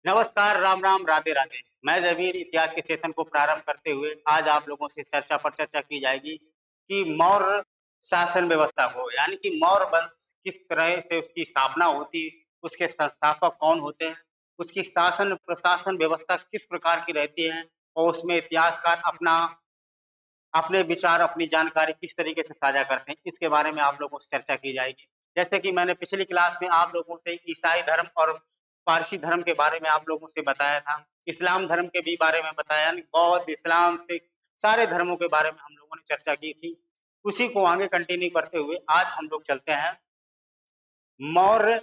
नमस्कार, राम राम, राधे राधे। मैं जबीर इतिहास के सेशन को प्रारंभ करते हुए आज आप लोगों से चर्चा पर चर्चा की जाएगी कि मौर्य शासन व्यवस्था को यानी कि मौर्य वंश किस तरह से उसकी स्थापना होती, उसके संस्थापक कौन होते हैं, उसकी शासन प्रशासन व्यवस्था किस प्रकार की रहती है और उसमें इतिहासकार अपना अपने विचार, अपनी जानकारी किस तरीके से साझा करते हैं, इसके बारे में आप लोगों से चर्चा की जाएगी। जैसे कि मैंने पिछली क्लास में आप लोगों से ईसाई धर्म और पारसी धर्म के बारे में आप लोगों से बताया था। इस्लाम धर्म के भी बारे में बताया, यानी बौद्ध, इस्लाम, सिख सारे धर्मों के बारे में हम लोगों ने चर्चा की थी। उसी को आगे कंटिन्यू करते हुए आज हम लोग चलते हैं मौर्य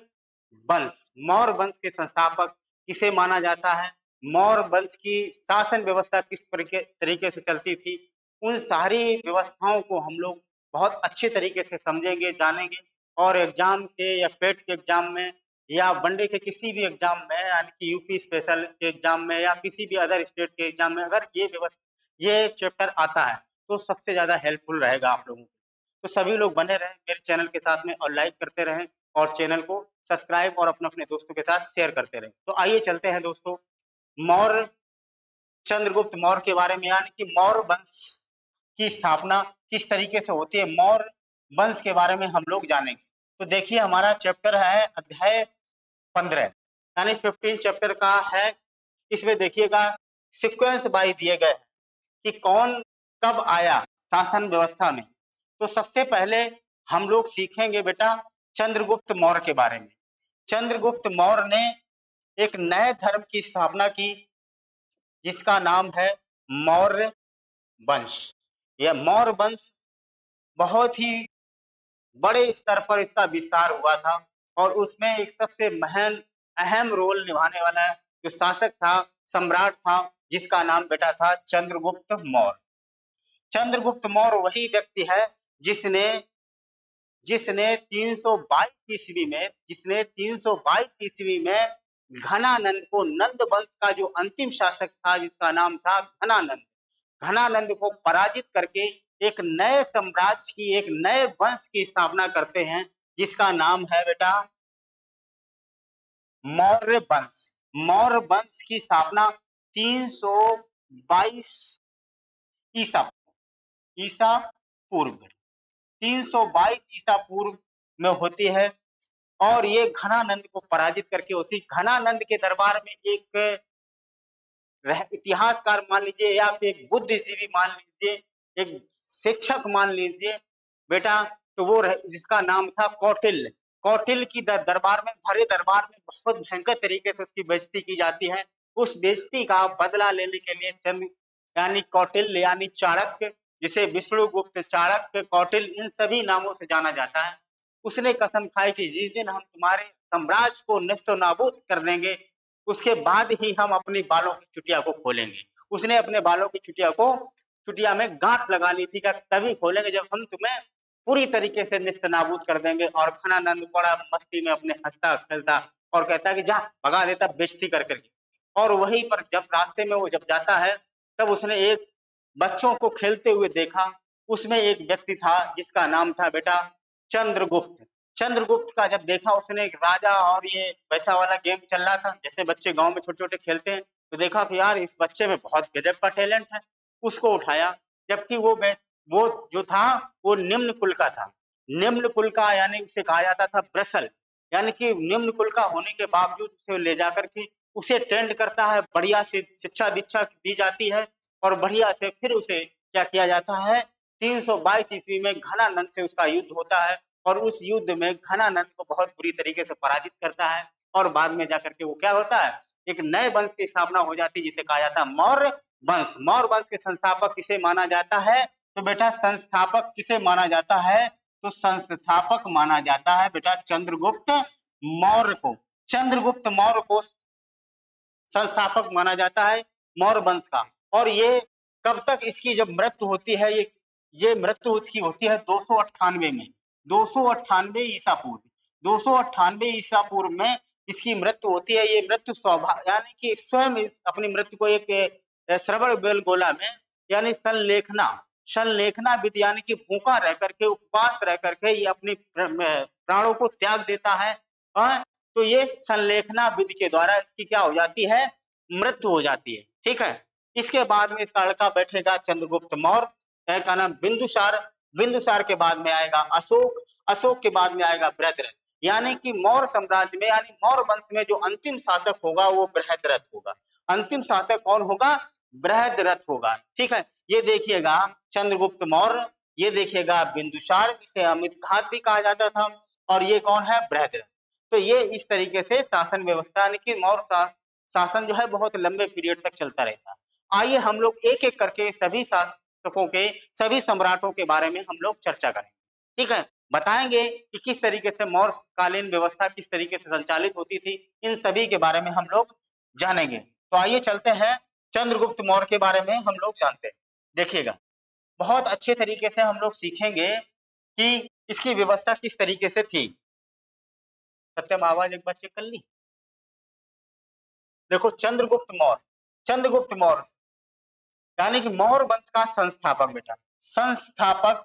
वंश। मौर्य वंश के संस्थापक किसे माना जाता है, मौर्य वंश की शासन व्यवस्था किस तरीके से चलती थी, उन सारी व्यवस्थाओं को हम लोग बहुत अच्छे तरीके से समझेंगे, जानेंगे और एग्जाम के या पेट के एग्जाम में या वनडे के किसी भी एग्जाम में यानी कि यूपी स्पेशल के एग्जाम में या किसी भी अदर स्टेट के एग्जाम में अगर ये चैप्टर आता है तो सबसे ज्यादा हेल्पफुल रहेगा आप लोगों को। तो सभी लोग बने रहें मेरे चैनल के साथ में और लाइक करते रहें और चैनल को सब्सक्राइब और अपने अपने दोस्तों के साथ शेयर करते रहें। तो आइए चलते हैं दोस्तों मौर्य चंद्रगुप्त मौर्य के बारे में, यानी कि मौर्य वंश की स्थापना किस तरीके से होती है, मौर्य वंश के बारे में हम लोग जानेंगे। तो देखिए हमारा चैप्टर है अध्याय 15 यानी 15 चैप्टर का है। इसमें देखिएगा सीक्वेंस बाय दिए गए हैं कि कौन कब आया शासन व्यवस्था में। तो सबसे पहले हम लोग सीखेंगे बेटा चंद्रगुप्त मौर्य के बारे में। चंद्रगुप्त मौर्य ने एक नए धर्म की स्थापना की जिसका नाम है मौर्य वंश। यह मौर्य वंश बहुत ही बड़े स्तर पर इसका विस्तार हुआ था और उसमें एक सबसे अहम रोल निभाने वाला जो शासक था, सम्राट था, जिसका नाम बेटा था चंद्रगुप्त मौर्य। चंद्रगुप्त मौर्य वही व्यक्ति है जिसने जिसने 322 ईस्वी में घनानंद को, नंद वंश का जो अंतिम शासक था जिसका नाम था घनानंद को पराजित करके एक नए साम्राज्य की, एक नए वंश की स्थापना करते हैं जिसका नाम है बेटा मौर्य वंश। मौर्य वंश की स्थापना 322 ईसा ईसा पूर्व 322 ईसा पूर्व में होती है और ये घनानंद को पराजित करके होती है। घनानंद के दरबार में एक इतिहासकार मान लीजिए या फिर एक बुद्धिजीवी मान लीजिए, एक शिक्षक मान लीजिए बेटा, तो वो जिसका नाम था कौटिल्य। कौटिल्य की दरबार में, भरे दरबार में बहुत भयंकर तरीके से उसकी बेइज्जती की जाती है। उस बेइज्जती का बदला लेने के लिए चंद्र यानी कौटिल्य यानी चाणक्य, जिसे विष्णुगुप्त, चाणक्य, कौटिल्य इन सभी नामों से जाना जाता है, उसने कसम खाई कि जिस दिन हम तुम्हारे साम्राज्य को नेस्तनाबूद कर देंगे उसके बाद ही हम अपनी बालों की चुटिया को खोलेंगे। उसने अपने बालों की चुटिया में गांठ लगा ली थी कि तभी खोलेंगे जब हम तुम्हें पूरी तरीके से नेस्तनाबूद कर देंगे। और घनानंद बड़ा मस्ती में अपने हंसता खेलता और कहता कि जा भगा देता बेइज्जती कर करके। और वहीं पर जब रास्ते में वो जब जाता है तब उसने एक बच्चों को खेलते हुए देखा। उसमें एक व्यक्ति था जिसका नाम था बेटा चंद्रगुप्त। चंद्रगुप्त का जब देखा उसने, एक राजा और ये वैसा वाला गेम चल रहा था जैसे बच्चे गांव में छोटे छोटे खेलते हैं, तो देखा कि यार इस बच्चे में बहुत गजब का टैलेंट है, उसको उठाया। जबकि वो जो था वो निम्न कुल का था। निम्न कुल का यानी उसे कहा जाता था ब्रसल, यानी कि निम्न कुल का होने के बावजूद उसे ले जाकर के उसे ट्रेंड करता है, बढ़िया से शिक्षा दीक्षा दी जाती है और बढ़िया से फिर उसे क्या किया जाता है, 322 ईस्वी में घनानंद से उसका युद्ध होता है और उस युद्ध में घनानंद को बहुत बुरी तरीके से पराजित करता है और बाद में जाकर के वो क्या होता है, एक नए वंश की स्थापना हो जाती है जिसे कहा जाता है मौर्य वंश। मौर्य वंश के संस्थापक किसे माना जाता है, तो बेटा संस्थापक किसे माना जाता है, तो संस्थापक माना जाता है बेटा चंद्रगुप्त मौर्य को। चंद्रगुप्त मौर्य को संस्थापक माना जाता है मौर्य वंश का। और ये कब तक इसकी जब मृत्यु होती है, ये मृत्यु उसकी होती है 298 में, 298 ईसा पूर्व, 298 ईसा पूर्व में इसकी मृत्यु होती है। ये मृत्यु यानी कि स्वयं अपनी मृत्यु को एक श्रवण बेलगोला में यानी संलेखना विधि यानी कि भूखा रह करके, उपवास रह करके ये अपने प्राणों को त्याग देता है तो ये संलेखना विधि के द्वारा इसकी क्या हो जाती है, मृत्यु हो जाती है। ठीक है, इसके बाद में इसका लड़का बैठेगा चंद्रगुप्त मौर्य का नाम बिंदुसार, बिंदुसार के बाद में आएगा अशोक, अशोक के बाद में आएगा बृहद्रथ। यानी कि मौर्य साम्राज्य में यानी मौर्य वंश में जो अंतिम शासक होगा वो बृहद्रथ होगा। अंतिम शासक कौन होगा, बृहद्रथ होगा। ठीक है, ये देखिएगा चंद्रगुप्त मौर्य, ये देखिएगा बिंदुसार जिसे अमित घात भी कहा जाता था, और ये कौन है, बृहद्रथ। तो ये इस तरीके से शासन व्यवस्था यानी कि मौर्य शासन जो है बहुत लंबे पीरियड तक चलता रहता। आइए हम लोग एक एक करके सभी शासकों के, सभी सम्राटों के बारे में हम लोग चर्चा करें। ठीक है, बताएंगे कि किस तरीके से मौर्य कालीन व्यवस्था किस तरीके से संचालित होती थी, इन सभी के बारे में हम लोग जानेंगे। तो आइए चलते हैं चंद्रगुप्त मौर्य के बारे में हम लोग जानते हैं। देखिएगा बहुत अच्छे तरीके से हम लोग सीखेंगे कि इसकी व्यवस्था किस तरीके से थी। सत्यम आवाज एक बार चेक कर ली। देखो चंद्रगुप्त मौर्य, चंद्रगुप्त मौर्य यानी कि मौर्य वंश का संस्थापक बेटा, संस्थापक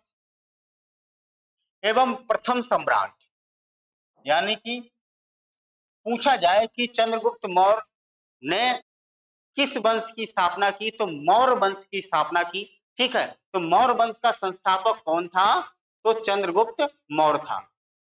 एवं प्रथम सम्राट। यानी कि पूछा जाए कि चंद्रगुप्त मौर्य ने किस वंश की स्थापना की, तो मौर्य वंश की स्थापना की। ठीक है, तो मौर्य वंश का संस्थापक कौन था, तो चंद्रगुप्त मौर्य था।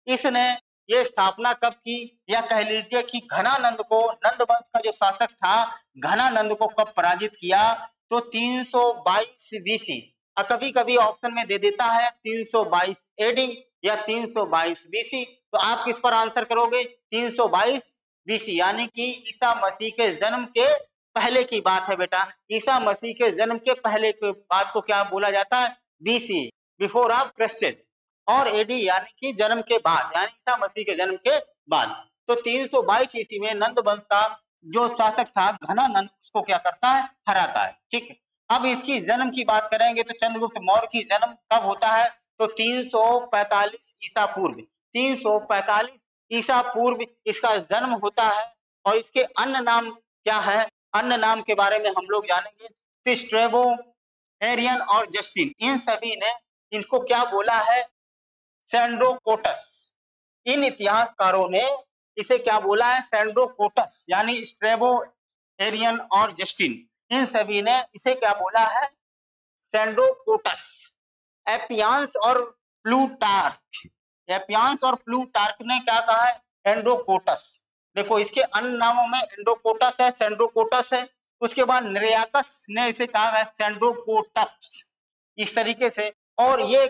इसने ये स्थापना कब की, या कह लीजिए कि घनानंद को, नंद वंश का जो शासक था घनानंद को कब पराजित किया, तो 322 बीसी। कभी कभी ऑप्शन में दे देता है 322 एडी या 322 बीसी, तो आप किस पर आंसर करोगे, 322 बीसी। यानी कि ईसा मसीह के जन्म के पहले की बात है बेटा। ईसा मसीह के जन्म के पहले की बात को क्या बोला जाता है, बीसी, बिफोर ऑफ क्राइस्ट। और एडी यानी कि जन्म के बाद, यानी ईसा मसीह के जन्म के बाद। तो 322 ईस्वी में नंद वंश का जो शासक था घनानंद उसको क्या करता है, हराता है। ठीक है, अब इसकी जन्म की बात करेंगे तो चंद्रगुप्त मौर्य की जन्म कब होता है, तो 345 ईसा पूर्व, 345 ईसा पूर्व इसका जन्म होता है। और इसके अन्य नाम क्या है, अन्य नाम के बारे में हम लोग जानेंगे। स्ट्रैबो, एरियन और जस्टिन, इन सभी ने इनको क्या बोला है, सैंड्रोकोटस। इन इतिहासकारों ने इसे क्या बोला है, सैंड्रोकोटस। यानी स्ट्रैबो, एरियन और जस्टिन, इन सभी ने इसे क्या बोला है, सैंड्रोकोटस। एपियंस और प्लूटार्क, एपियंस और प्लूटार्क ने क्या कहा है, एंड्रोकोटस। देखो इसके अन्य नामों में एंड्रोकोटस है, सैंड्रोकोटस है। उसके बाद निरयाकस ने इसे कहा है सैंड्रोकोटस, इस तरीके से। और ये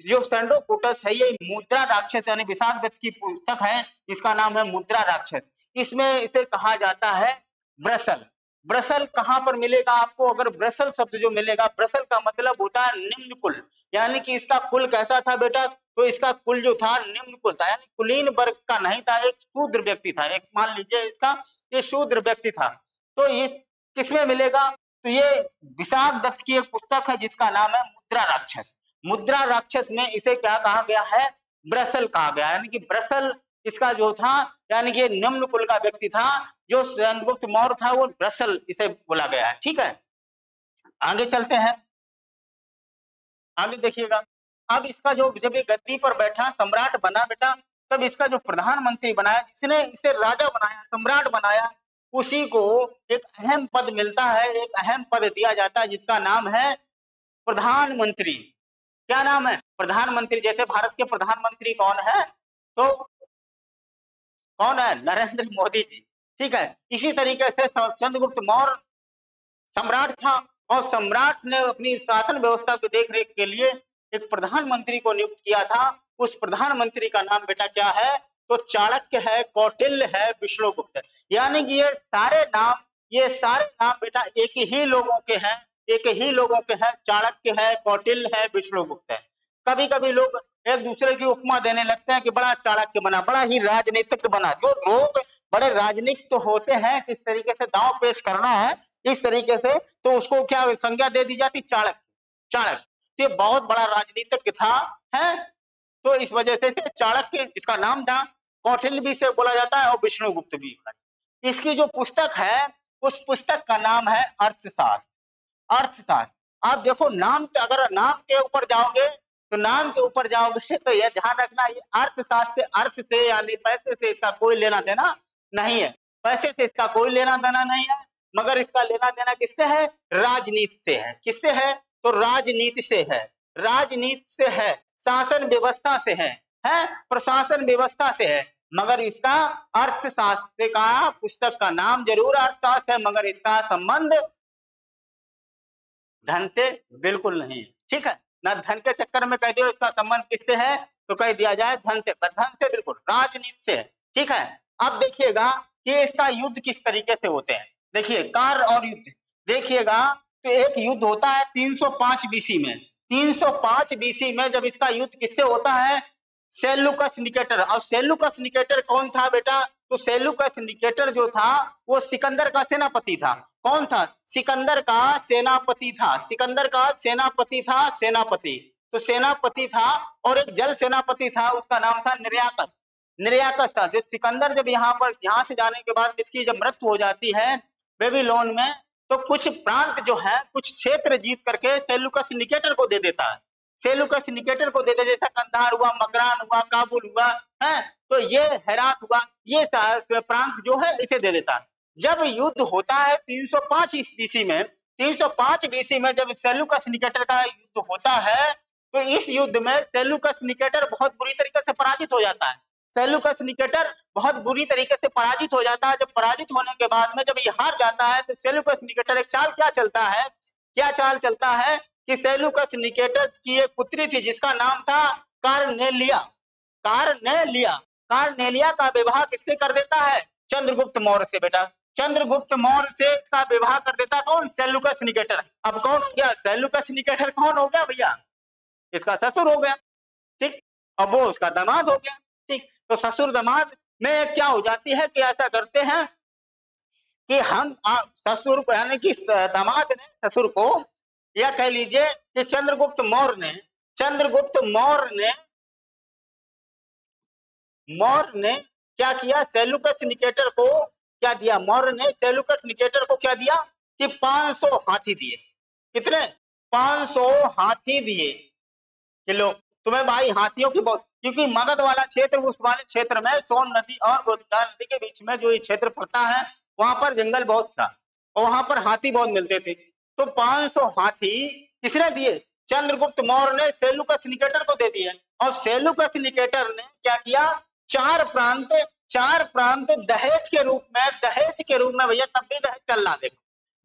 जो सैंड्रोकोटस है ये मुद्रा राक्षस यानी विशाखदत्त की पुस्तक है, इसका नाम है मुद्रा राक्षस। इसमें इसे कहा जाता है ब्रसल। ब्रसल कहां पर मिलेगा आपको, अगर ब्रसल शब्द जो मिलेगा, ब्रसल का मतलब होता है निम्न कुल। यानी कि इसका कुल कैसा था बेटा, तो इसका कुल जो था निम्न कुल था, यानी कुलीन वर्ग का नहीं था, एक शूद्र व्यक्ति था। एक मान लीजिए इसका ये शूद्र व्यक्ति था। तो ये किसमें मिलेगा, तो ये विशाखदत्त की एक पुस्तक है जिसका नाम है मुद्रा राक्षस। मुद्रा राक्षस में इसे क्या कहा गया है, ब्रसल कहा गया। यानी कि ब्रसल इसका जो था, यानी कि निम्न कुल का व्यक्ति था, जो चंद्रगुप्त मौर्य था वो ब्रसल इसे बोला गया है। ठीक है, आगे चलते हैं, आगे देखिएगा। अब इसका जो जब ये गद्दी पर बैठा सम्राट बना बेटा, तब इसका जो प्रधानमंत्री बनाया, जिसने इसे राजा बनाया, सम्राट बनाया, उसी को एक अहम पद मिलता है, एक अहम पद दिया जाता है जिसका नाम है प्रधानमंत्री। क्या नाम है, प्रधानमंत्री। जैसे भारत के प्रधानमंत्री कौन है, तो कौन है, नरेंद्र मोदी जी। ठीक है, इसी तरीके से चंद्रगुप्त मौर्य सम्राट था, और सम्राट ने अपनी शासन व्यवस्था की देखरेख के लिए एक प्रधानमंत्री को नियुक्त किया था। उस प्रधानमंत्री का नाम बेटा क्या है, तो चाणक्य है, कौटिल्य है, विष्णुगुप्त है। यानी कि ये सारे नाम बेटा एक ही लोगों के हैं, एक ही लोगों के हैं। चाणक्य है, कौटिल्य है, विष्णुगुप्त है। कभी कभी लोग एक दूसरे की उपमा देने लगते हैं कि बड़ा चाणक्य बना, बड़ा ही राजनीतिक बना। जो लोग बड़े राजनीतिक तो होते हैं, किस तरीके से दांव पेश करना है इस तरीके से, तो उसको क्या संज्ञा दे दी जाती, चाणक्य। चाणक्य ये बहुत बड़ा राजनीतिक था, है, तो इस वजह से चाणक्य इसका नाम था। कौटिल्य भी से बोला जाता है और विष्णुगुप्त भी। इसकी जो पुस्तक है उस पुस्तक का नाम है अर्थशास्त्र। अर्थशास्त्र। आप देखो नाम, अगर नाम के ऊपर जाओगे तो नाम के ऊपर जाओगे तो ये ध्यान रखना, ये अर्थशास्त्र अर्थ से यानी पैसे से इसका कोई लेना देना नहीं है, पैसे से इसका कोई लेना देना नहीं है, मगर इसका लेना देना किससे है? राजनीति से है। किससे है? तो राजनीति से है, राजनीति से है, शासन व्यवस्था से है प्रशासन व्यवस्था से है। मगर इसका अर्थशास्त्र का पुस्तक का नाम जरूर अर्थशास्त्र है, मगर इसका संबंध धन से बिल्कुल नहीं है। ठीक है ना, धन के चक्कर में कह दियो इसका संबंध किससे है, तो कह दिया जाए धन से, धन से बिल्कुल राजनीति से है। ठीक है, अब देखिएगा कि इसका युद्ध किस तरीके से होते हैं। देखिए कार्य और युद्ध देखिएगा, तो एक युद्ध होता है 305 बीसी में। 305 बीसी में जब इसका युद्ध किससे होता है? Seleucus Nicator. और सेल्यूकस निकेटर कौन था बेटा? तो सेल्यूकस निकेटर जो था वो सिकंदर का सेनापति था। कौन था? सिकंदर का सेनापति था, सिकंदर का सेनापति था, सेनापति। तो सेनापति था और एक जल सेनापति था, उसका नाम था निर्याकस। निर्याकस था। जो सिकंदर जब यहाँ से जाने के बाद इसकी जब मृत्यु हो जाती है बेबीलोन में, तो कुछ प्रांत जो है, कुछ क्षेत्र जीत करके सेल्यूकस निकेटर को दे देता है। सेल्यूकस निकेटर को देते, जैसा कंधार हुआ, मकरान हुआ, काबुल हुआ है, तो ये हेरात हुआ, ये प्रांत जो है इसे दे देता है। जब युद्ध होता है 305 बीसी में, 305 बीसी में जब सेल्यूकस निकेटर का युद्ध होता है, तो इस युद्ध में सेल्यूकस निकेटर बहुत बुरी तरीके से पराजित हो जाता है। सेल्यूकस निकेटर बहुत बुरी तरीके से पराजित हो जाता है। जब पराजित होने के बाद में जब ये हार जाता है, तो सेल्यूकस निकेटर एक चाल क्या चलता है, क्या चाल चलता है कि सेल्यूकस निकेटर की एक पुत्री थी जिसका नाम था कार्नेलिया। कार्नेलिया, कार्नेलिया का विवाह किससे कर देता है? चंद्रगुप्त मौर्य से। बेटा चंद्रगुप्त मौर्य से इसका विवाह कर देता कौन? Seleucus Nicator. अब कौन हो गया? सेल्यूकस निकेटर कौन हो गया भैया? इसका ससुर हो गया। ठीक, अब वो उसका दामाद हो गया। ठीक, तो ससुर दामाद में क्या हो जाती है कि ऐसा करते हैं कि हम ससुर को, यानी कि दामाद ने ससुर को, या कह लीजिए कि चंद्रगुप्त मौर्य ने क्या किया? सेल्यूकस निकेटर को क्या दिया? मौर्य ने सेल्यूकस निकेटर को क्या दिया कि 500 हाथी दिए। कितने? 500 हाथी दिए। किलो तुम्हें भाई हाथियों की बहुत, क्योंकि मगध वाला क्षेत्र, उस वाले क्षेत्र में सोन नदी और गोदावरी नदी के बीच में जो ये क्षेत्र पड़ता है, वहां पर जंगल बहुत था और वहां पर हाथी बहुत मिलते थे। तो 500 हाथी किसने दिए? चंद्रगुप्त मौर्य ने सेल्यूकस निकेटर को दे दिए। और सेल्यूकस निकेटर ने क्या किया? चार प्रांत दहेज के रूप में भैया, तब भी दहेज चल रहा, देखो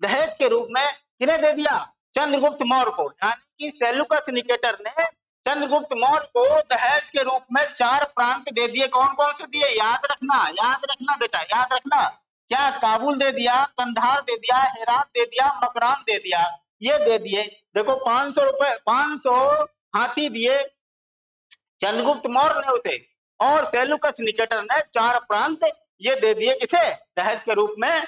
दहेज के रूप में किन्हें दे दिया? चंद्रगुप्त मौर्य को। यानी कि सेल्यूकस निकेटर ने चंद्रगुप्त मौर्य को दहेज के रूप में 4 प्रांत दे दिए। कौन कौन से दिए? याद रखना बेटा, याद रखना। क्या? काबुल दे दिया, कंधार दे दिया, हेरात दे दिया, मकरान दे दिया, ये दे दिए। देखो 500 हाथी दिए चंद्रगुप्त मौर्य ने उसे, और सेल्यूकस निकेटर ने 4 प्रांत ये दे दिए किसे? दहेज के रूप में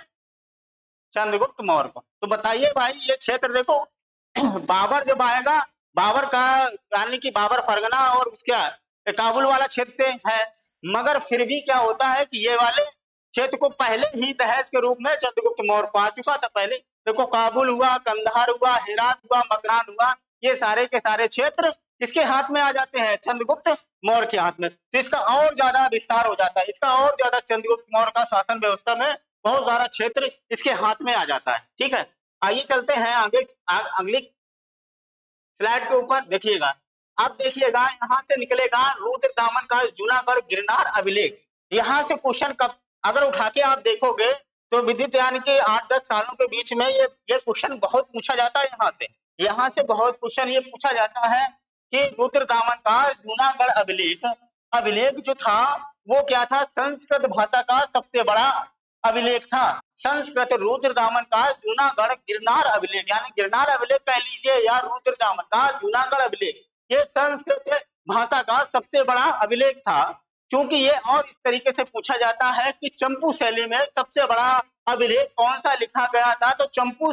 चंद्रगुप्त मौर्य को। तो बताइए भाई, ये क्षेत्र देखो बाबर जब आएगा, बाबर का यानी कि बाबर फरगना और उसका काबुल वाला क्षेत्र से है, मगर फिर भी क्या होता है कि ये वाले क्षेत्र को पहले ही दहेज के रूप में चंद्रगुप्त मौर्य पा चुका था पहले। देखो काबुल हुआ, कंधार हुआ, हेरात हुआ, मकरान हुआ, ये सारे के सारे क्षेत्र किसके हाथ में आ जाते हैं? चंद्रगुप्त मौर्य के हाथ में। तो इसका और ज्यादा विस्तार हो जाता है, इसका और ज्यादा चंद्रगुप्त मौर्य का शासन व्यवस्था में बहुत सारा क्षेत्र इसके हाथ में आ जाता है। ठीक है, आइए चलते हैं आगे अगली स्लाइड के ऊपर। देखिएगा, अब देखिएगा यहाँ से निकलेगा रुद्रदामन का जूनागढ़ गिरनार अभिलेख। यहाँ से क्वेश्चन कब अगर उठा के आप देखोगे तो विदित यानी कि 8-10 सालों के बीच में ये क्वेश्चन बहुत पूछा जाता है। यहाँ से बहुत क्वेश्चन ये पूछा जाता है कि रुद्रदामन का जूनागढ़ अभिलेख जो था वो क्या था? संस्कृत भाषा का सबसे बड़ा अभिलेख था। संस्कृत रुद्रदामन का जूनागढ़ गिरनार अभिलेख, यानी गिरनार अभिलेख कह लीजिए या रुद्रदामन का जूनागढ़ अभिलेख, ये संस्कृत भाषा का सबसे बड़ा अभिलेख था। क्योंकि ये और इस तरीके से पूछा जाता है कि चंपू शैली में सबसे बड़ा अभिलेख कौन सा लिखा गया था? तो चंपू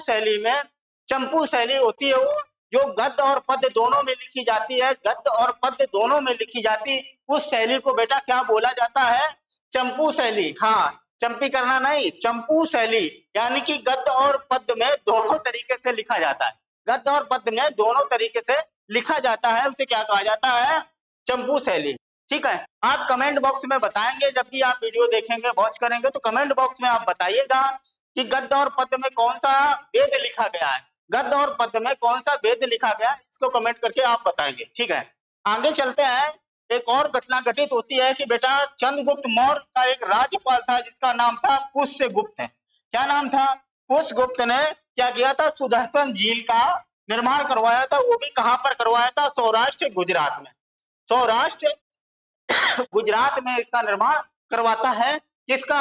शैली होती है वो जो गद्य और पद्य दोनों में लिखी जाती है, गद्य और पद्य दोनों में लिखी जाती, उस शैली को बेटा क्या बोला जाता है? चंपू शैली। हाँ, चंपी करना नहीं, चंपू शैली, यानी कि गद्य और पद्य में दोनों तरीके से लिखा जाता है, गद्य और पद्य में दोनों तरीके से लिखा जाता है उसे क्या कहा जाता है? चंपू शैली। ठीक है, आप कमेंट बॉक्स में बताएंगे, जब भी आप वीडियो देखेंगे वॉच करेंगे तो कमेंट बॉक्स में आप बताइएगा कि गद्य और पद्य में कौन सा वेद लिखा गया है, गद्य और पद्य में कौन सा वेद लिखा गया है, इसको कमेंट करके आप बताएंगे। ठीक है, आगे चलते हैं। एक और घटना घटित होती है कि बेटा चंद्रगुप्त मौर्य का एक राज्यपाल था जिसका नाम था पुष्यगुप्त। क्या नाम था? पुष्यगुप्त ने क्या किया था? सुदर्शन झील का निर्माण करवाया था। वो भी कहां पर करवाया था? सौराष्ट्र गुजरात में। सौराष्ट्र गुजरात में इसका निर्माण करवाता है। किसका?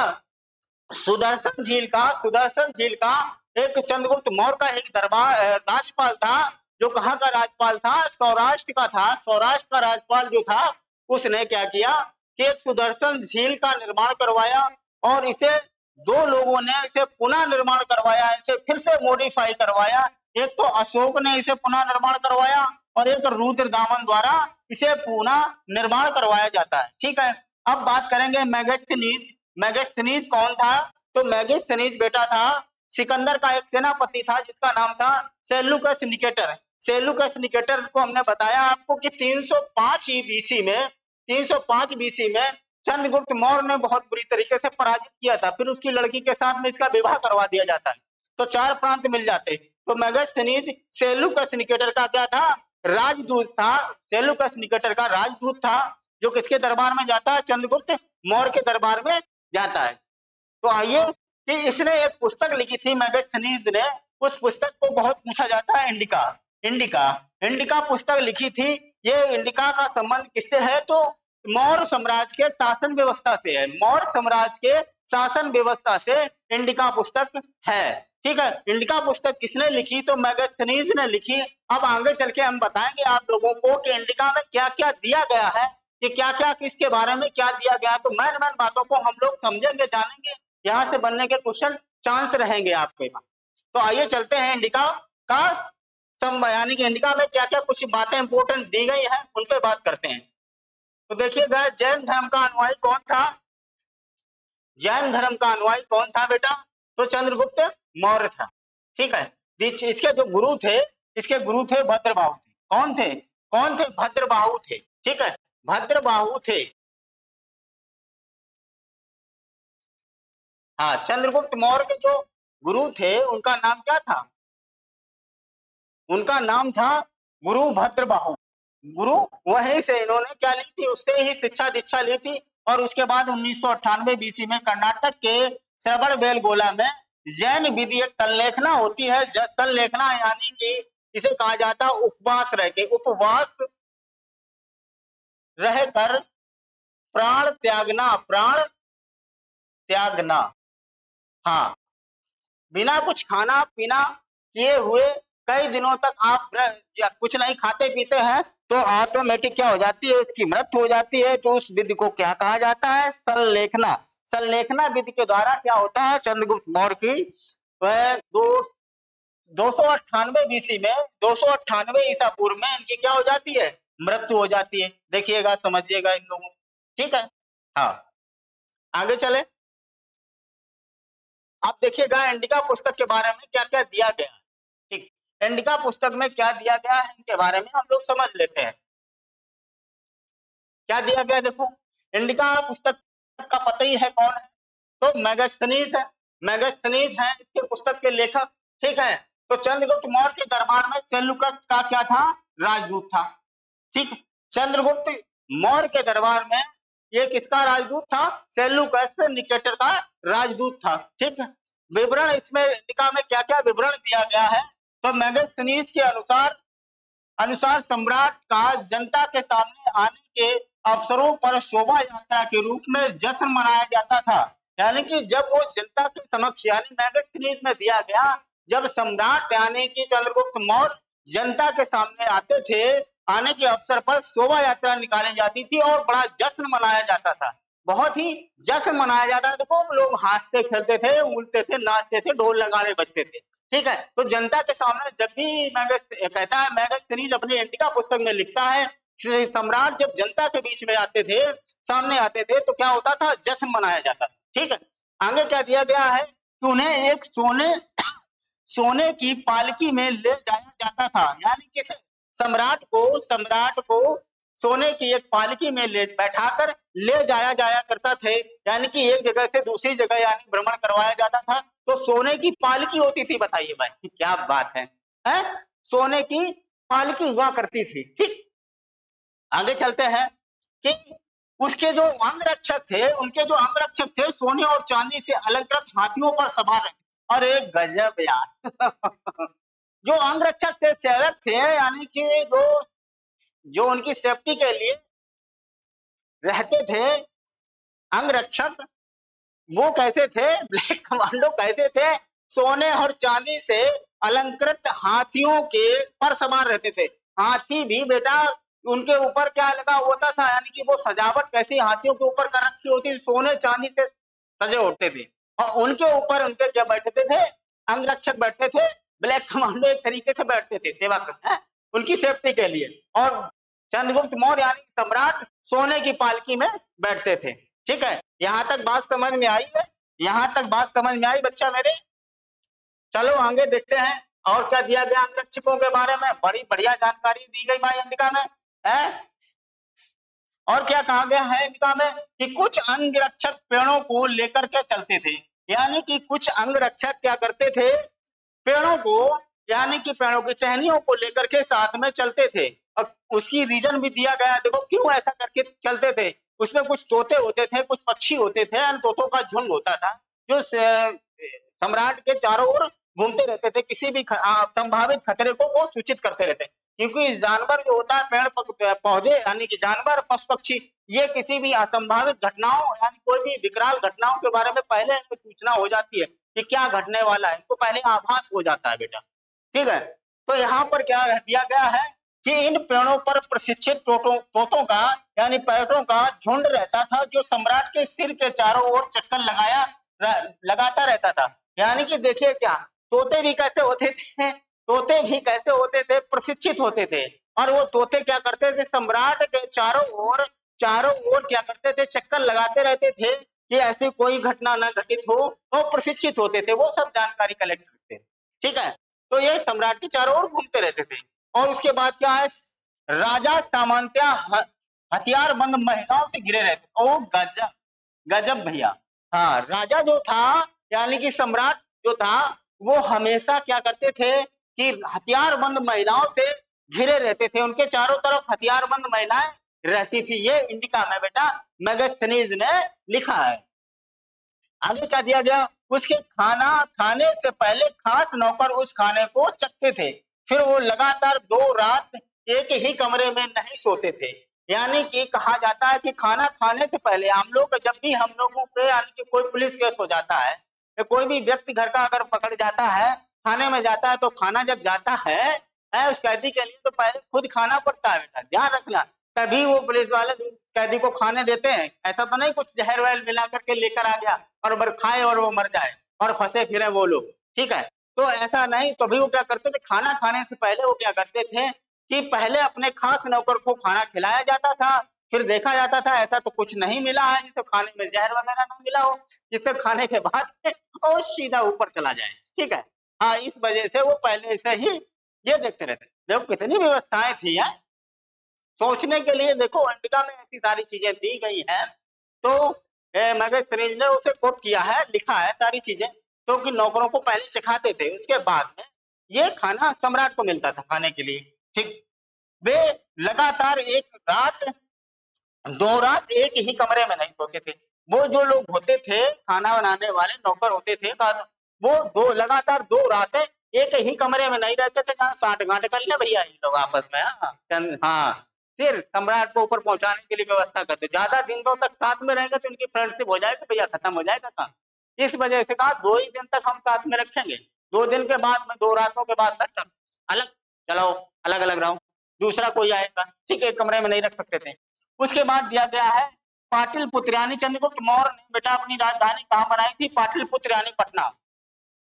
सुदर्शन झील का। सुदर्शन झील का एक चंद्रगुप्त मौर्य का एक दरबार राज्यपाल था, जो कहाँ का राज्यपाल था? सौराष्ट्र का था। सौराष्ट्र का राज्यपाल जो था उसने क्या किया कि एक सुदर्शन झील का निर्माण करवाया और इसे दो लोगों ने इसे पुनः निर्माण करवाया, इसे फिर से मॉडिफाई करवाया। एक तो अशोक ने इसे पुनः निर्माण करवाया और एक रुद्रदामन द्वारा इसे पुनः निर्माण करवाया जाता है। ठीक है, अब बात करेंगे मेगास्थनीज। मेगास्थनीज कौन था? तो मेगास्थनीज बेटा था सिकंदर का एक सेनापति था जिसका नाम था सेल्यूकस निकेटर। सेल्यूकस निकेटर को हमने बताया आपको कि 305 बीसी में 305 बीसी में चंद्रगुप्त मौर्य ने बहुत बुरी तरीके से पराजित किया था। फिर उसकी लड़की के साथ में इसका विवाह करवा दिया जाता है तो 4 प्रांत मिल जाते। तो मेगास्थनीज सेल्यूकस निकेटर का क्या था? राजदूत था। सेल्यूकस निकेटर का राजदूत था जो किसके दरबार में जाता है? चंद्रगुप्त मौर्य के दरबार में जाता है। तो आइए कि इसने एक पुस्तक लिखी थी मेगास्थनीज ने। उस पुस्तक को बहुत पूछा जाता है इंडिका। इंडिका पुस्तक लिखी थी। ये इंडिका का संबंध किससे है? तो मौर्य साम्राज्य के शासन व्यवस्था से है। मौर्य साम्राज्य के शासन व्यवस्था से इंडिका पुस्तक है। ठीक है, इंडिका पुस्तक किसने लिखी? तो मेगास्थनीज ने लिखी। अब आगे चल के हम बताएंगे आप लोगों को कि इंडिका में क्या क्या दिया गया है, कि क्या क्या किसके बारे में क्या दिया गया। तो मेन बातों को हम लोग समझेंगे, जानेंगे, यहाँ से बनने के क्वेश्चन चांस रहेंगे आपके पास। तो आइए चलते हैं इंडिका का यानी कि इंडिका में क्या क्या कुछ बातें इंपोर्टेंट दी गई हैं उन पे बात करते हैं। तो देखिएगा, जैन धर्म का अनुयायी कौन था? जैन धर्म का अनुयायी कौन था बेटा? तो चंद्रगुप्त मौर्य था। ठीक है, इसके जो गुरु थे, इसके गुरु थे भद्रबाहु थे। कौन थे? कौन थे? भद्रबाहु थे। ठीक है, भद्रबाहु थे। हाँ, चंद्रगुप्त मौर्य के जो गुरु थे उनका नाम क्या था? उनका नाम था गुरु भद्रबाहु। गुरु वहीं से इन्होंने क्या ली थी? उससे ही शिक्षा दीक्षा ली थी। और उसके बाद 1998 बीसी में कर्नाटक के श्रवणबेलगोला में जैन विधि एक संलेखना होती है। संलेखना यानी कि इसे कहा जाता है उपवास रह के, उपवास रहकर प्राण त्यागना, प्राण त्यागना। हाँ, बिना कुछ खाना पीना किए हुए कई दिनों तक आप कुछ नहीं खाते पीते हैं तो ऑटोमेटिक क्या हो जाती है? उसकी मृत्यु हो जाती है। तो उस विधि को क्या कहा जाता है? संलेखना। संलेखना विधि के द्वारा क्या होता है? चंद्रगुप्त मौर्य की 298 बीसी में 298 ईसा पूर्व में इनकी क्या हो जाती है? मृत्यु हो जाती है। देखिएगा, समझिएगा इन लोगों। ठीक है, हाँ, आगे चले। आप देखिएगा इंडिका पुस्तक के बारे में क्या क्या दिया गया है। ठीक, इंडिका पुस्तक में क्या दिया गया है इनके बारे में हम लोग समझ लेते हैं। क्या दिया गया? देखो, इंडिका पुस्तक का पता ही है कौन है? तो मेगास्थनीज है। मेगास्थनीज है इसके पुस्तक के लेखक। ठीक है, तो चंद्रगुप्त मौर्य के दरबार में सेल्यूकस का क्या था? राजदूत था। ठीक, चंद्रगुप्त मौर्य के दरबार में ये किसका राजदूत था? सेल्यूकस निकेटर का राजदूत था। ठीक है, विवरण इसमें इंडिका में क्या क्या विवरण दिया गया है? तो मेगास्थनीज के अनुसार सम्राट का जनता के सामने आने के अवसरों पर शोभा यात्रा के रूप में जश्न मनाया जाता था। यानी कि जब वो जनता के समक्ष, यानी मेगास्थनीज में दिया गया, जब सम्राट यानी कि चंद्रगुप्त मौर्य जनता के सामने आते थे, आने के अवसर पर शोभा यात्रा निकाली जाती थी और बड़ा जश्न मनाया जाता था। बहुत ही जश्न मनाया जाता था। देखो, लोग हंसते खेलते थे, उलते थे, नाचते थे, ढोल नगाड़े बजते थे। ठीक है, तो जनता के सामने जब भी कहता है मेगास्थनीज अपनी इंडिका पुस्तक में लिखता है, सम्राट जब जनता के बीच में आते थे, सामने आते थे, तो क्या होता था? जश्न मनाया जाता था। ठीक है, आगे क्या दिया गया है कि उन्हें एक सोने की पालकी में ले जाया जाता था। यानी कि सम्राट को सोने की एक पालकी में ले बैठाकर ले जाया करता थे, यानी कि एक जगह से दूसरी जगह यानी भ्रमण करवाया जाता था, तो सोने की पालकी होती थी। बताइए भाई क्या बात है, सोने की पालकी हुआ करती थी। ठीक, आगे चलते हैं कि उसके जो अंगरक्षक थे, उनके जो अंगरक्षक थे सोने और चांदी से अलंकृत हाथियों पर सवार रहते। अरे गजब यार जो अंगरक्षक थे, सेवक थे, यानी कि जो उनकी सेफ्टी के लिए रहते थे अंगरक्षक, वो कैसे थे, ब्लैक कमांडो कैसे थे, सोने और चांदी से अलंकृत हाथियों के पर सवार रहते थे। हाथी भी बेटा उनके ऊपर क्या लगा होता था, यानी कि वो सजावट कैसी हाथियों के ऊपर कर रखी होती थी, सोने चांदी से सजे होते थे, और उनके ऊपर उनके क्या बैठते थे, अंगरक्षक बैठते थे, ब्लैक कमांडो एक तरीके से बैठते थे सेवा करते उनकी सेफ्टी के लिए, और चंद्रगुप्त मौर्य यानी सम्राट सोने की पालकी में बैठते थे। ठीक है, यहां तक बात समझ में आई है, यहां तक बात समझ में आई बच्चा मेरे। चलो आगे देखते हैं और क्या दिया गया अंगरक्षकों के बारे में। बड़ी बढ़िया जानकारी दी गई भाई इंडिका में है। और क्या कहा गया है इंडिका में कि कुछ अंगरक्षक पेड़ों को लेकर के चलते थे, यानी कि कुछ अंगरक्षक क्या करते थे, पेड़ों को यानी कि पेड़ों की टहनियों को लेकर के साथ में चलते थे। और उसकी रीजन भी दिया गया, देखो क्यों ऐसा करके चलते थे। उसमें कुछ तोते होते थे, कुछ पक्षी होते थे, तोतों का झुंड होता था जो सम्राट के चारों ओर घूमते रहते थे, किसी भी संभावित खतरे को वो सूचित करते रहते, क्योंकि जानवर जो होता है, पेड़ पौधे यानी कि जानवर पशु पक्षी, ये किसी भी असंभावित घटनाओं यानी कोई भी विकराल घटनाओं के बारे में पहले इनको सूचना हो जाती है कि क्या घटने वाला है, इनको पहले आभास हो जाता है बेटा। ठीक है, तो यहाँ पर क्या दिया गया है कि इन पेड़ों पर प्रशिक्षित तोतों का यानी पैरों का झुंड रहता था, जो सम्राट के सिर के चारों ओर चक्कर लगाता रहता था। यानी कि देखिए क्या तोते भी कैसे होते थे, तोते भी कैसे होते थे, प्रशिक्षित होते थे, और वो तोते क्या करते थे, सम्राट के चारों ओर क्या करते थे, चक्कर लगाते रहते थे कि ऐसी कोई घटना न घटित हो, वो प्रशिक्षित होते थे, वो सब जानकारी कलेक्ट करते थे। ठीक है, तो ये सम्राट के चारों ओर घूमते रहते थे। और उसके बाद क्या है, राजा सामान्यतः हथियारबंद महिलाओं से घिरे रहते। ओ गजब गजब भैया, हाँ राजा जो था यानी कि सम्राट जो था वो हमेशा क्या करते थे कि हथियारबंद महिलाओं से घिरे रहते थे, उनके चारों तरफ हथियारबंद महिलाएं रहती थी। ये इंडिका में बेटा मैगस्थनीज ने लिखा है। आगे क्या दिया गया, उसके खाने से पहले खास नौकर उस खाने को चखते थे, फिर वो लगातार 2 रात एक ही कमरे में नहीं सोते थे। यानी कि कहा जाता है कि खाना खाने से पहले हम लोगों के यानी कि कोई पुलिस केस हो जाता है, कोई भी व्यक्ति घर का अगर पकड़ जाता है, खाने में जाता है, तो खाना जब जाता है उस कैदी के लिए तो पहले खुद खाना पड़ता है बेटा, ध्यान रखना, तभी वो पुलिस वाले कैदी को खाने देते हैं। ऐसा तो नहीं कुछ जहर वहर मिला करके लेकर आ गया और खाए और वो मर जाए और फंसे फिरे वो लोग। ठीक है, तो ऐसा नहीं, तो भी वो क्या करते थे, खाना खाने से पहले वो क्या करते थे कि पहले अपने खास नौकर को खाना खिलाया जाता था, फिर देखा जाता था ऐसा तो कुछ नहीं मिला है, तो खाने में जहर वगैरह ना मिला हो, जिससे खाने के बाद और सीधा ऊपर चला जाए। ठीक है, हाँ इस वजह से वो पहले से ही ये देखते रहते। देखो कितनी व्यवस्थाएं थी है सोचने के लिए। देखो अंटिका में ऐसी सारी चीजें दी गई हैं, तो मैगस्थनीज ने उसे कोट किया है, लिखा है सारी चीजें, तो कि नौकरों को पहले चखाते थे, उसके बाद में ये खाना सम्राट को मिलता था खाने के लिए। ठीक, वे लगातार 2 रात एक ही कमरे में नहीं सोते थे। वो जो लोग होते थे खाना बनाने वाले नौकर होते थे, वो लगातार 2 रातें एक ही कमरे में नहीं रहते थे, जहाँ साठ गांठ कर ले भैया ये लोग आपस में। हाँ फिर सम्राट को ऊपर पहुंचाने के लिए व्यवस्था करते, ज्यादा दिनों तक साथ में रहेंगे तो उनकी फ्रेंडशिप हो जाएगी भैया, खत्म हो जाएगा काम। इस वजह से कहा 2 ही दिन तक हम साथ में रखेंगे, 2 दिन के बाद में 2 रातों के बाद तक अलग चलाओ, अलग अलग रहो, दूसरा कोई आएगा। ठीक है, एक कमरे में नहीं रख सकते थे। उसके बाद दिया गया है पाटलिपुत्र यानी चंद्रगुप्त मौर्य ने बेटा अपनी राजधानी कहाँ बनाई थी, पाटलिपुत्र यानी पटना।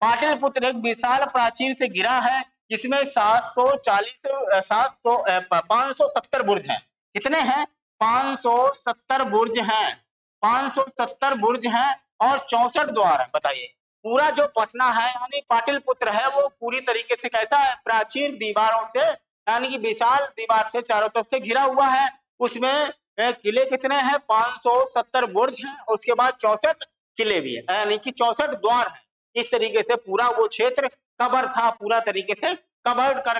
पाटलिपुत्र एक विशाल प्राचीर से घिरा है, जिसमें 570 बुर्ज हैं। कितने हैं, 570 बुर्ज हैं, 570 बुर्ज हैं और 64 द्वार है। बताइए पूरा जो पटना है यानी पाटलिपुत्र है वो पूरी तरीके से कैसा है, प्राचीर दीवारों से यानी कि विशाल दीवार से चारों तरफ से घिरा हुआ है। उसमें किले कितने हैं? 570 बुर्ज हैं, उसके बाद 64 किले भी है, यानी कि 64 द्वार है। इस तरीके से पूरा वो क्षेत्र कवर था, पूरा तरीके से कवर्ड कर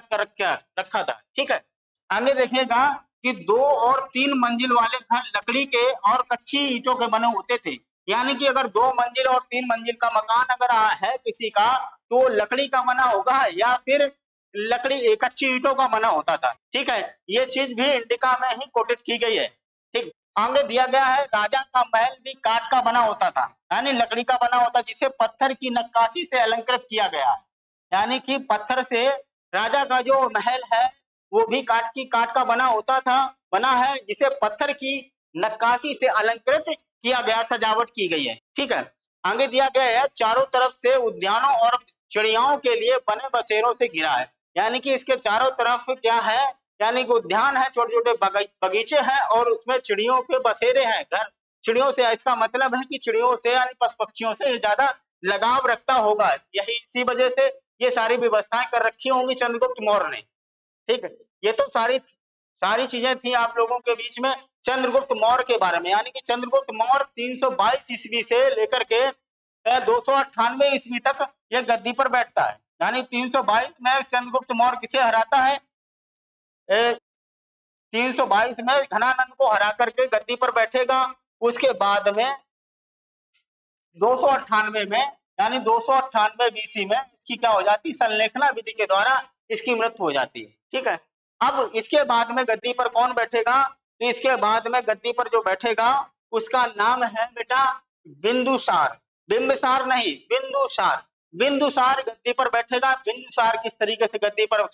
रखा था। ठीक है, आगे देखिएगा कि 2 और 3 मंजिल वाले घर लकड़ी के और कच्ची ईंटों के बने होते थे। यानी कि अगर 2 मंजिल और 3 मंजिल का मकान अगर है किसी का, तो लकड़ी का बना होगा या फिर लकड़ी कच्ची ईंटों का बना होता था। ठीक है, ये चीज भी इंडिका में ही कोटेड की गई है। ठीक, आगे दिया गया है राजा का महल भी काठ का बना होता था, यानी लकड़ी का बना होता, जिसे पत्थर की नक्काशी से अलंकृत किया गया। यानी कि पत्थर से राजा का जो महल है वो भी काठ का बना होता था, बना है, जिसे पत्थर की नक्काशी से अलंकृत किया गया, सजावट की गई है। ठीक है, आगे दिया गया है चारों तरफ से उद्यानों और चिड़ियाओं के लिए बने बसेरों से घिरा है। यानी कि इसके चारों तरफ क्या है? यानी कि उद्यान है, छोटे छोटे बगीचे हैं और उसमें चिड़ियों के बसेरे हैं, घर। चिड़ियों से इसका मतलब है कि चिड़ियों से यानी पशु पक्षियों से ज्यादा लगाव रखता होगा, यही इसी वजह से ये सारी व्यवस्थाएं कर रखी होंगी चंद्रगुप्त मौर्य ने। ठीक है, ये तो सारी चीजें थी आप लोगों के बीच में चंद्रगुप्त मौर्य के बारे में। यानी कि चंद्रगुप्त मौर्य 322 ईस्वी से लेकर के 298 ईस्वी तक ये गद्दी पर बैठता है। यानी 322 में चंद्रगुप्त मौर्य किसे हराता है? 322 में घनानंद को हरा करके गद्दी पर बैठेगा। उसके बाद में 298 में, यानी 298 बीसी में इसकी क्या हो जाती? संलेखना विधि के द्वारा इसकी मृत्यु हो जाती है। ठीक है, अब इसके बाद में गद्दी पर कौन बैठेगा? तो इसके बाद में गद्दी पर जो बैठेगा उसका नाम है बेटा बिंदुसार। बिंबिसार नहीं, बिंदुसार। बिंदुसार गद्दी पर बैठेगा। बिंदुसार किस तरीके से गद्दी पर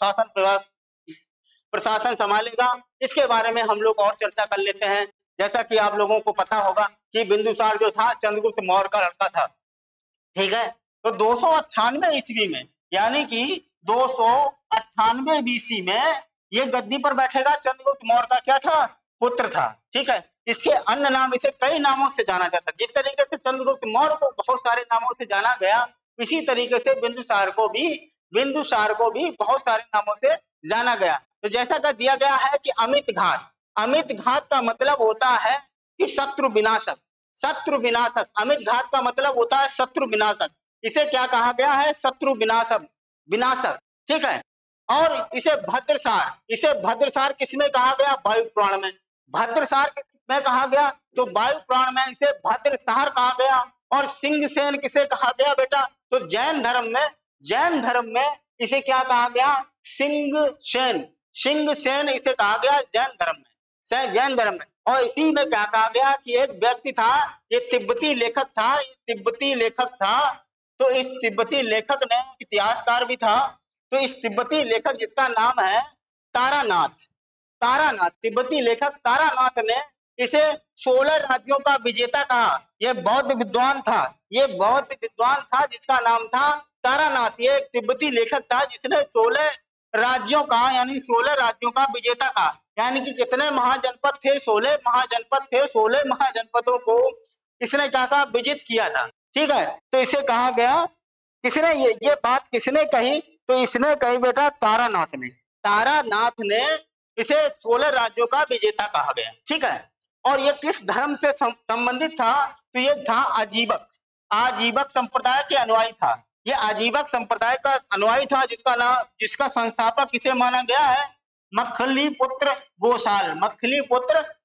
प्रशासन संभालेगा, इसके बारे में हम लोग और चर्चा कर लेते हैं। जैसा कि आप लोगों को पता होगा कि बिंदुसार जो था चंद्रगुप्त मौर्य का लड़का था। ठीक है, तो 298 ईस्वी में, यानी कि 298 बीसी में ये गद्दी पर बैठेगा। चंद्रगुप्त मौर्य का क्या था? पुत्र था। ठीक है, इसके अन्य नाम, इसे कई नामों से जाना जाता है। जिस तरीके से चंद्रगुप्त मौर्य को बहुत सारे नामों से जाना गया, इसी तरीके से बिंदुसार को भी बहुत सारे नामों से जाना गया। तो जैसा का दिया गया है कि अमित घात। अमित घात का मतलब होता है कि शत्रु विनाशक। शत्रु विनाशक, अमित घात का मतलब होता है शत्रु विनाशक। इसे क्या कहा गया है? शत्रु विनाशक। ठीक है, और इसे भद्रसार किसमें कहा गया? वायु पुराण में। भद्रसार किसमें कहा गया? तो वायु पुराण में इसे भद्रसार कहा गया। और सिंहसेन किसे कहा गया बेटा? तो जैन धर्म में इसे क्या कहा गया? सिंहसेन इसे कहा गया जैन धर्म में। और इसी में क्या कहा गया कि एक व्यक्ति था, ये तिब्बती लेखक था। तो इस तिब्बती लेखक ने, इतिहासकार भी था, तो इस तिब्बती लेखक जिसका नाम है तारानाथ, तिब्बती लेखक तारानाथ ने इसे 16 राज्यों का विजेता कहा। ये बौद्ध विद्वान था जिसका नाम था तारानाथ। ये एक तिब्बती लेखक था जिसने 16 राज्यों का, यानी 16 राज्यों का विजेता कहा। यानी कि कितने महाजनपद थे? 16 महाजनपद थे। 16 महाजनपदों को इसने क्या कहा? विजित किया था। ठीक है, तो इसे कहा गया, किसने ये बात किसने कही? तो इसने कही बेटा तारानाथ ने इसे 16 राज्यों का विजेता कहा गया। ठीक है, और ये किस धर्म से संबंधित था? तो ये था आजीवक संप्रदाय के अनुयायी था। ये आजीवक संप्रदाय का अनुयायी था, जिसका संस्थापक किसे माना गया है? मखलीपुत्र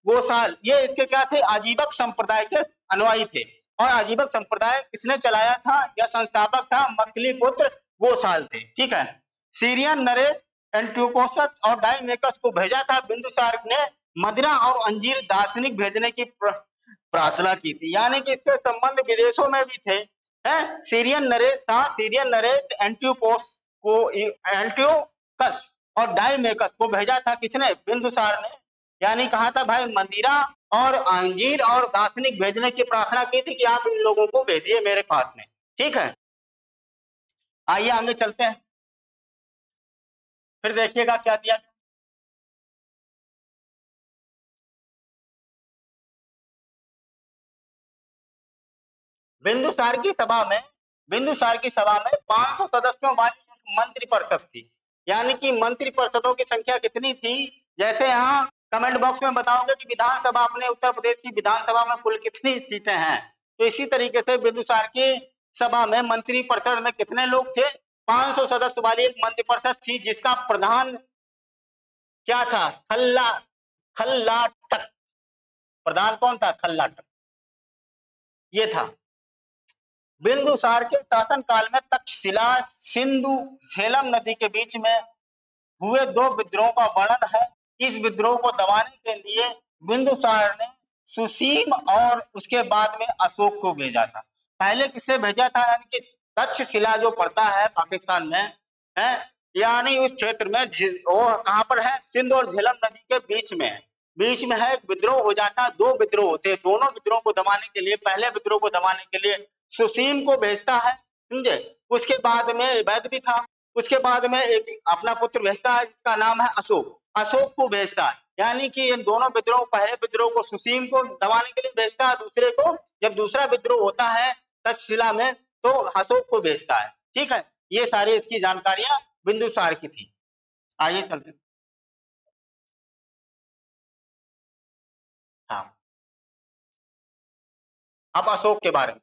गोसाल। ये इसके क्या थे? आजीवक संप्रदाय के अनुयायी थे। और आजीवक संप्रदाय किसने चलाया था? या संस्थापक था मखलीपुत्र गोसाल थे। ठीक है, सीरियन नरेश एंटियोकस और डाइमेकस को भेजा था। बिंदुसार ने मदिरा और अंजीर दार्शनिक भेजने की प्रार्थना की थी। यानी कि इसके संबंध विदेशों में भी थे। सीरियन नरेश एंटियोकस और डाइमेकस को भेजा था। किसने? बिंदुसार ने। यानी कहा था भाई मदिरा और अंजीर और दार्शनिक भेजने की प्रार्थना की थी कि आप इन लोगों को भेजिए मेरे पास में। ठीक है, आइए आगे चलते हैं, फिर देखिएगा क्या दिया। बिंदुसार की सभा में 500 सदस्यों वाली एक मंत्रि परिषद थी। यानी कि मंत्री परिषदों की संख्या कितनी थी? जैसे यहाँ कमेंट बॉक्स में बताओगे कि विधानसभा अपने उत्तर प्रदेश की विधानसभा में कुल कितनी सीटें हैं, तो इसी तरीके से बिंदुसार की सभा में मंत्री परिषद में कितने लोग थे? 500 सदस्य वाली एक मंत्री परिषद थी, जिसका प्रधान क्या था? खल्लाटक। प्रधान कौन था? खल्लाटक, ये था। बिंदुसार के शासन काल में तक्षशिला सिंधु झेलम नदी के बीच में हुए 2 विद्रोहों का वर्णन है। इस विद्रोह को दबाने के लिए बिंदुसार ने सुसीम और उसके बाद में अशोक को भेजा था। पहले किसे भेजा था? यानी कि तक्षशिला जो पड़ता है पाकिस्तान में है, यानी उस क्षेत्र में वो कहां पर है? सिंधु और झेलम नदी के बीच में है। विद्रोह हो जाता, 2 विद्रोह होते हैं। दोनों विद्रोह को दबाने के लिए, पहले विद्रोह को दबाने के लिए सुसीम को भेजता है, समझे। उसके बाद में वैद भी था, उसके बाद में एक अपना पुत्र भेजता है जिसका नाम है अशोक को भेजता है। यानी कि इन दोनों विद्रोह, पहले विद्रोह को सुसीम को दबाने के लिए भेजता है, दूसरे को जब दूसरा विद्रोह होता है तक्षशिला में तो अशोक को भेजता है। ठीक है, ये सारी इसकी जानकारियां बिंदुसार की थी। आइए चलते हैं। हाँ, अब अशोक के बारे में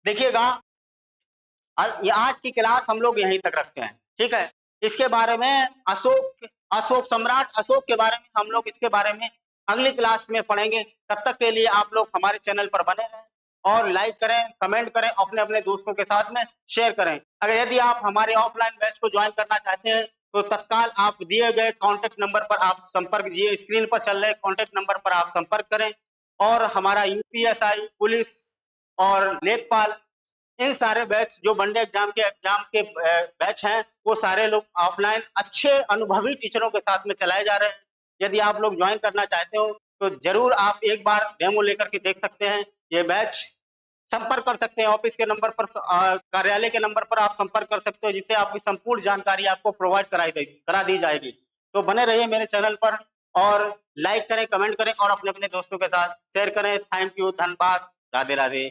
देखिएगा। आज की क्लास हम लोग यहीं तक रखते हैं, ठीक है। इसके बारे में अशोक सम्राट अशोक के बारे में हम लोग इसके बारे में अगली क्लास में पढ़ेंगे। तब तक के लिए आप लोग हमारे चैनल पर बने रहें और लाइक करें, कमेंट करें, अपने अपने दोस्तों के साथ में शेयर करें। अगर यदि आप हमारे ऑफलाइन बैच को ज्वाइन करना चाहते हैं तो तत्काल आप दिए गए कॉन्टेक्ट नंबर पर आप संपर्क, ये स्क्रीन पर चल रहे कॉन्टेक्ट नंबर पर आप संपर्क करें। और हमारा यूपीएसआई, पुलिस और लेखपाल, इन सारे बैच जो वनडे एग्जाम के बैच हैं, वो सारे लोग ऑफलाइन अच्छे अनुभवी टीचरों के साथ में चलाए जा रहे हैं। यदि आप लोग ज्वाइन करना चाहते हो तो जरूर आप एक बार डेमो लेकर के देख सकते हैं ये बैच। संपर्क कर सकते हैं ऑफिस के नंबर पर, कार्यालय के नंबर पर आप संपर्क कर सकते हो, जिससे आपकी संपूर्ण जानकारी आपको प्रोवाइड करा दी जाएगी। तो बने रहिए मेरे चैनल पर और लाइक करें, कमेंट करें और अपने अपने दोस्तों के साथ शेयर करें। थैंक यू, धन्यवाद, राधे राधे।